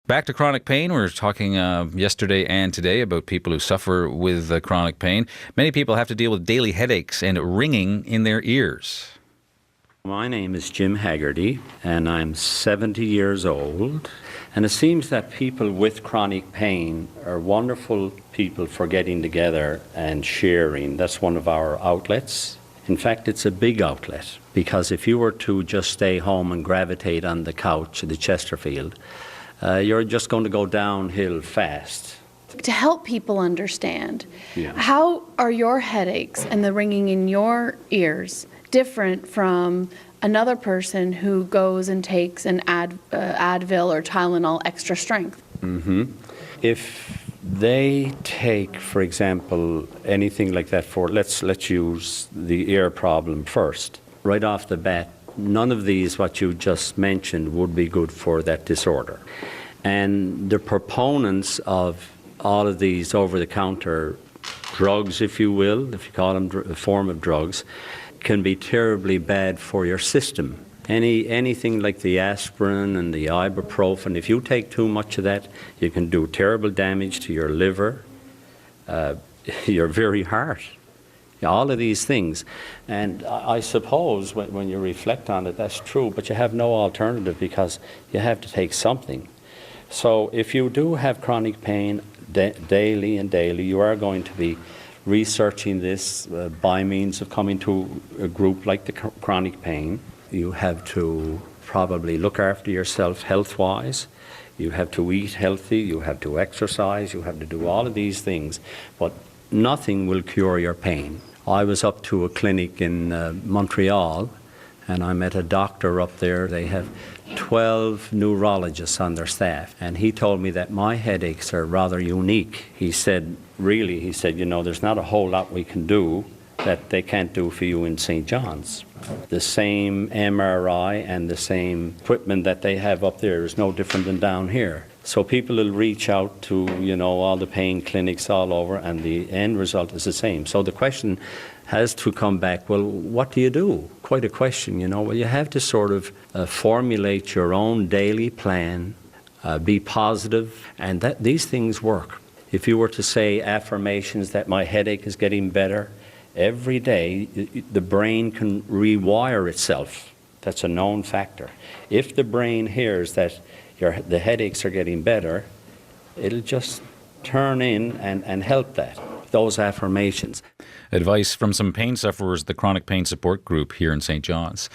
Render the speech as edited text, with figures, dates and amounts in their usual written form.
Back to chronic pain. We were talking yesterday and today about people who suffer with chronic pain. Many people have to deal with daily headaches and ringing in their ears. My name is Jim Haggerty, and I'm 70 years old. And it seems that people with chronic pain are wonderful people for getting together and sharing. That's one of our outlets. In fact, it's a big outlet, because if you were to just stay home and gravitate on the couch at the Chesterfield, you're just going to go downhill fast. To help people understand, Yeah. How are your headaches and the ringing in your ears different from another person who goes and takes an Advil or Tylenol extra strength? If they take, for example, anything like that let's use the ear problem first. Right off the bat, none of these, what you just mentioned, would be good for that disorder. And the proponents of all of these over-the-counter drugs, if you will, if you call them a form of drugs, can be terribly bad for your system. Anything like the aspirin and the ibuprofen, if you take too much of that, you can do terrible damage to your liver, your very heart. All of these things. And I suppose when you reflect on it, that's true, but you have no alternative because you have to take something. So if you do have chronic pain daily, you are going to be researching this by means of coming to a group like the chronic pain. You have to probably look after yourself health-wise. You have to eat healthy, you have to exercise, you have to do all of these things, but nothing will cure your pain. I was up to a clinic in Montreal, and I met a doctor up there. They have 12 neurologists on their staff, and he told me that my headaches are rather unique. He said, there's not a whole lot we can do that they can't do for you in St. John's. The same MRI and the same equipment that they have up there is no different than down here. So people will reach out to, all the pain clinics all over, and the end result is the same. So the question has to come back, well, what do you do? Quite a question, Well, you have to sort of formulate your own daily plan, be positive, and these things work. If you were to say affirmations that my headache is getting better, every day the brain can rewire itself. That's a known factor. If the brain hears that the headaches are getting better, it'll just turn in and help those affirmations. Advice from some pain sufferers, the Chronic Pain Support Group here in St. John's.